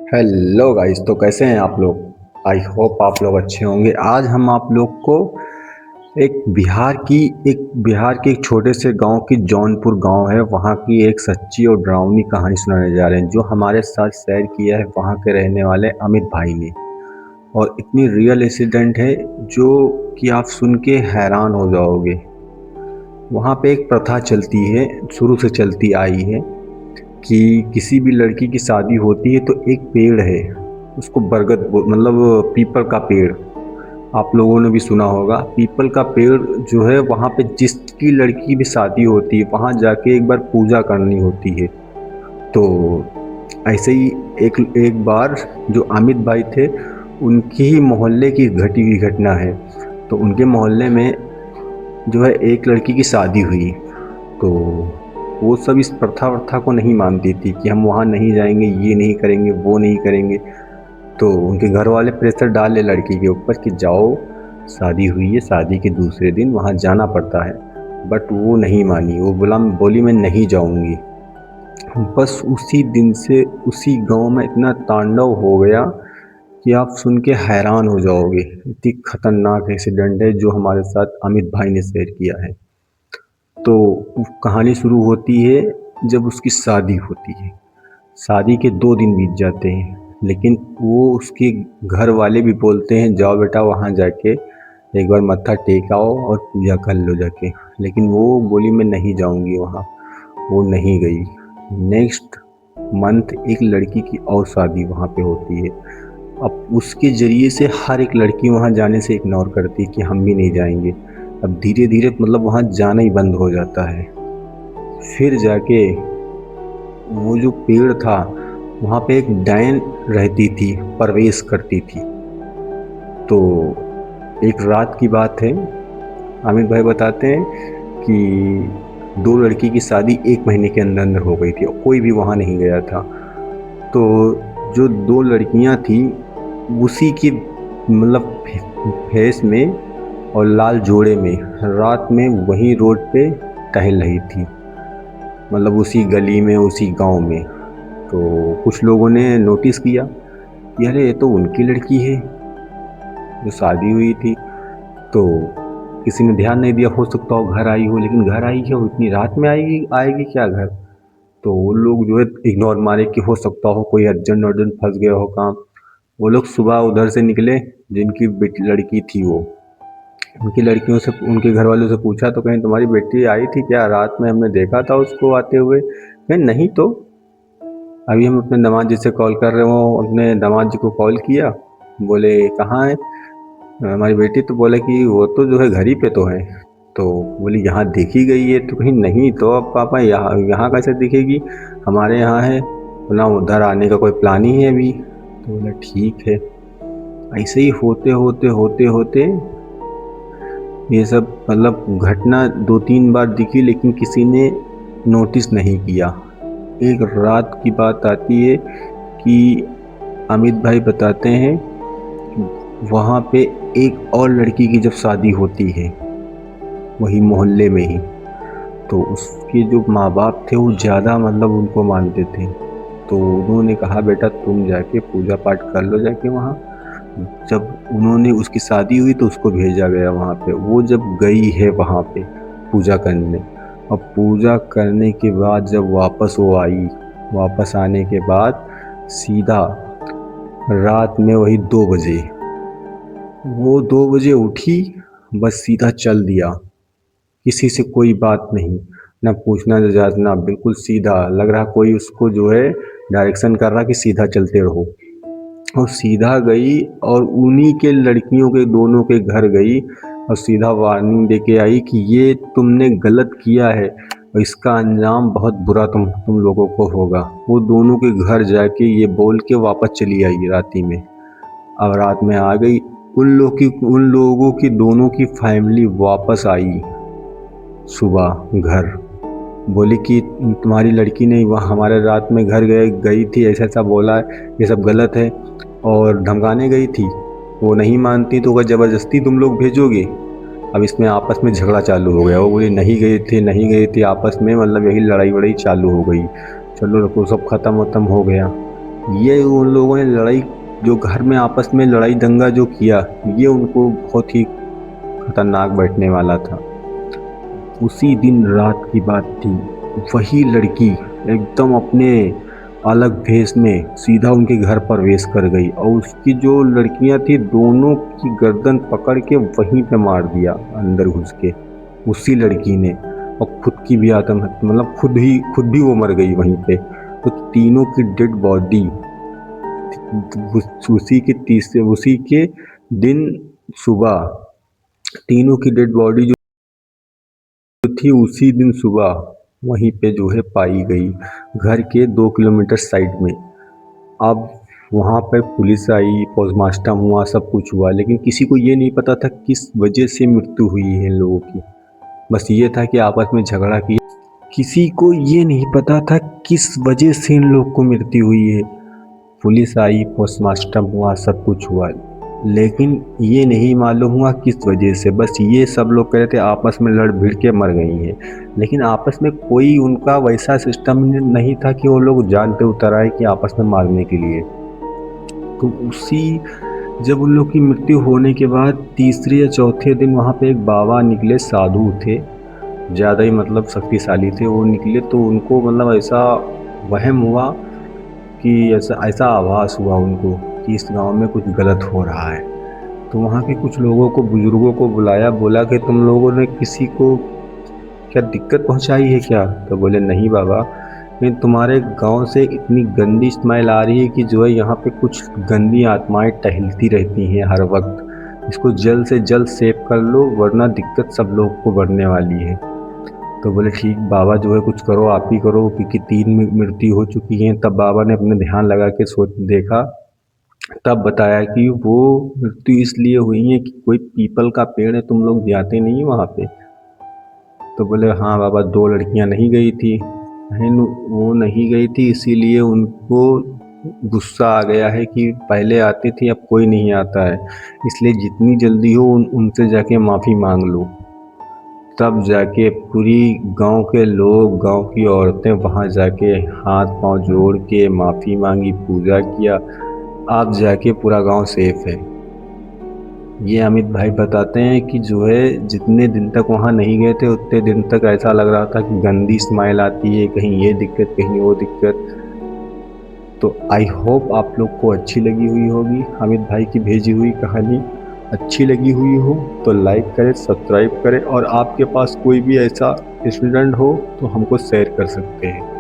Hello guys, तो कैसे हैं आप लोग। आई होप आप लोग अच्छे होंगे। आज हम आप लोग को एक बिहार के एक छोटे से गांव की जौनपुर गांव है, वहां की एक सच्ची और डरावनी कहानी सुनाने जा रहे हैं जो हमारे साथ शेयर किया है वहां के रहने वाले अमित भाई ने। और इतनी रियल इंसिडेंट है जो कि आप सुन के हैरान हो जाओगे। वहां पे एक प्रथा चलती है, शुरू से चलती आई है कि किसी भी लड़की की शादी होती है तो एक पेड़ है, उसको मतलब पीपल का पेड़। आप लोगों ने भी सुना होगा पीपल का पेड़ जो है, वहाँ पे जिसकी लड़की की भी शादी होती है वहाँ जाके एक बार पूजा करनी होती है। तो ऐसे ही एक एक बार जो अमित भाई थे, उनकी ही मोहल्ले की घटी हुई घटना है। तो उनके मोहल्ले में जो है एक लड़की की शादी हुई। तो वो सब इस प्रथा वर्था को नहीं मानती थी कि हम वहाँ नहीं जाएंगे, ये नहीं करेंगे, वो नहीं करेंगे। तो उनके घर वाले प्रेशर डाले लड़की के ऊपर कि जाओ, शादी हुई है, शादी के दूसरे दिन वहाँ जाना पड़ता है। बट वो नहीं मानी, वो बोली मैं नहीं जाऊँगी। बस उसी दिन से उसी गांव में इतना तांडव हो गया कि आप सुन के हैरान हो जाओगे। इतनी खतरनाक एक्सीडेंट है जो हमारे साथ अमित भाई ने शेयर किया है। तो कहानी शुरू होती है जब उसकी शादी होती है। शादी के 2 दिन बीत जाते हैं, लेकिन वो उसके घर वाले भी बोलते हैं जाओ बेटा वहाँ जाके एक बार मत्था टेक आओ और पूजा कर लो जाके। लेकिन वो बोली मैं नहीं जाऊँगी वहाँ। वो नहीं गई। नेक्स्ट मंथ एक लड़की की और शादी वहाँ पे होती है। अब उसके ज़रिए से हर एक लड़की वहाँ जाने से इग्नोर करती है कि हम भी नहीं जाएँगे। अब धीरे-धीरे मतलब वहाँ जाना ही बंद हो जाता है। फिर जाके वो जो पेड़ था, वहाँ पे एक डायन रहती थी, प्रवेश करती थी। तो एक रात की बात है, अमित भाई बताते हैं कि 2 लड़की की शादी 1 महीने के अंदर-अंदर हो गई थी और कोई भी वहाँ नहीं गया था। तो जो 2 लड़कियाँ थी, उसी की मतलब फेस में और लाल जोड़े में रात में वहीं रोड पे टहल रही थी, मतलब उसी गली में, उसी गांव में। तो कुछ लोगों ने नोटिस किया कि अरे ये तो उनकी लड़की है जो शादी हुई थी। तो किसी ने ध्यान नहीं दिया, हो सकता हो घर आई हो, लेकिन घर आई है वो इतनी रात में आएगी आएगी क्या घर। तो वो लोग जो है इग्नोर मारे कि हो सकता हो कोई अर्जेंट अर्जेंट फंस गया हो काम। वो लोग सुबह उधर से निकले, जिनकी लड़की थी वो। उनकी लड़कियों से, उनके घर वालों से पूछा तो कहीं तुम्हारी बेटी आई थी क्या रात में, हमने देखा था उसको आते हुए। कहीं नहीं तो अभी हम अपने दामाद जी से कॉल कर रहे हो। अपने दामाद जी को कॉल किया, बोले कहाँ है हमारी बेटी। तो बोले कि वो तो जो है घर ही पे तो है। तो बोली यहाँ देखी गई है। तो कहीं नहीं तो अब पापा यहाँ यहाँ कैसे दिखेगी, हमारे यहाँ है ना, उधर आने का कोई प्लान ही है अभी। तो बोला ठीक है। ऐसे ही होते होते होते होते ये सब मतलब घटना 2-3 बार दिखी, लेकिन किसी ने नोटिस नहीं किया। एक रात की बात आती है कि अमित भाई बताते हैं वहाँ पे एक और लड़की की जब शादी होती है वही मोहल्ले में ही, तो उसके जो माँ बाप थे वो ज़्यादा मतलब उनको मानते थे। तो उन्होंने कहा बेटा तुम जाके पूजा पाठ कर लो जाके वहाँ। जब उन्होंने उसकी शादी हुई तो उसको भेजा गया वहाँ पे। वो जब गई है वहाँ पे पूजा करने, और पूजा करने के बाद जब वापस वो आई, वापस आने के बाद सीधा रात में वही 2 बजे, वो 2 बजे उठी, बस सीधा चल दिया। किसी से कोई बात नहीं, ना पूछना ना जांचना, बिल्कुल सीधा। लग रहा कोई उसको जो है डायरेक्शन कर रहा कि सीधा चलते रहो। और सीधा गई और उन्हीं के लड़कियों के दोनों के घर गई और सीधा वार्निंग दे के आई कि ये तुमने गलत किया है और इसका अंजाम बहुत बुरा तुम लोगों को होगा। वो दोनों के घर जाके ये बोल के वापस चली आई राती में। अब रात में आ गई, उन लोगों की दोनों की फैमिली वापस आई सुबह घर। बोली कि तुम्हारी लड़की ने वहाँ हमारे रात में घर गई थी, ऐसा ऐसा बोला है, ये सब गलत है, और धमकाने गई थी। वो नहीं मानती तो अगर ज़बरदस्ती तुम लोग भेजोगे। अब इसमें आपस में झगड़ा चालू हो गया। वो बोली नहीं गए थे नहीं गए थे, आपस में मतलब यही लड़ाई वड़ाई चालू हो गई। चलो रखो, सब ख़त्म वत्म हो गया। ये उन लोगों ने लड़ाई, जो घर में आपस में लड़ाई दंगा जो किया, ये उनको बहुत ही खतरनाक बैठने वाला था। उसी दिन रात की बात थी। वही लड़की एकदम अपने अलग भेष में सीधा उनके घर प्रवेश कर गई और उसकी जो लड़कियां थी दोनों की गर्दन पकड़ के वहीं पे मार दिया अंदर घुस के, उसी लड़की ने। और खुद की भी आत्महत्या, मतलब खुद भी वो मर गई वहीं पे। तो तीनों की डेड बॉडी उसी के दिन सुबह, तीनों की डेड बॉडी जो थी उसी दिन सुबह वहीं पे जो है पाई गई, घर के 2 किलोमीटर साइड में। अब वहाँ पर पुलिस आई, पोस्टमार्टम हुआ, सब कुछ हुआ, लेकिन किसी को ये नहीं पता था किस वजह से मृत्यु हुई है इन लोगों की। बस ये था कि आपस में झगड़ा किया। किसी को ये नहीं पता था किस वजह से इन लोग को मृत्यु हुई है। पुलिस आई, पोस्टमार्टम हुआ, सब कुछ हुआ, लेकिन ये नहीं मालूम हुआ किस वजह से। बस ये सब लोग कह रहे थे आपस में लड़ भिड़ के मर गई हैं, लेकिन आपस में कोई उनका वैसा सिस्टम नहीं था कि वो लोग जान पे उतर आए कि आपस में मारने के लिए। तो जब उन लोग की मृत्यु होने के बाद तीसरे या चौथे दिन वहाँ पे एक बाबा निकले, साधु थे, ज़्यादा ही मतलब शक्तिशाली थे। वो निकले तो उनको मतलब ऐसा वहम हुआ कि ऐसा आभास हुआ उनको कि इस गांव में कुछ गलत हो रहा है। तो वहाँ के कुछ लोगों को, बुजुर्गों को बुलाया, बोला कि तुम लोगों ने किसी को क्या दिक्कत पहुँचाई है क्या? तो बोले नहीं बाबा, लेकिन तुम्हारे गांव से इतनी गंदी स्मेल आ रही है कि जो है यहाँ पे कुछ गंदी आत्माएं टहलती रहती हैं हर वक्त। इसको जल्द से जल्द सेव कर लो वरना दिक्कत सब लोग को बढ़ने वाली है। तो बोले ठीक बाबा, जो है कुछ करो, आप ही करो, क्योंकि 3 मृत्यु हो चुकी हैं। तब बाबा ने अपने ध्यान लगा के सोच देखा, तब बताया कि वो मृत्यु इसलिए हुई है कि कोई पीपल का पेड़ है, तुम लोग जाते नहीं वहाँ पे? तो बोले हाँ बाबा, 2 लड़कियाँ नहीं गई थी, वो नहीं गई थी इसीलिए उनको गुस्सा आ गया है कि पहले आती थी अब कोई नहीं आता है, इसलिए जितनी जल्दी हो उनसे जाके माफ़ी मांग लो। तब जाके पूरी गांव के लोग, गांव की औरतें वहां जाके हाथ पांव जोड़ के माफ़ी मांगी, पूजा किया। अब जाके पूरा गांव सेफ है। ये अमित भाई बताते हैं कि जो है जितने दिन तक वहाँ नहीं गए थे उतने दिन तक ऐसा लग रहा था कि गंदी स्मेल आती है, कहीं ये दिक्कत कहीं वो दिक्कत। तो आई होप आप लोग को अच्छी लगी हुई होगी अमित भाई की भेजी हुई कहानी। अच्छी लगी हुई हो तो लाइक करें, सब्सक्राइब करें, और आपके पास कोई भी ऐसा इंसिडेंट हो तो हमको शेयर कर सकते हैं।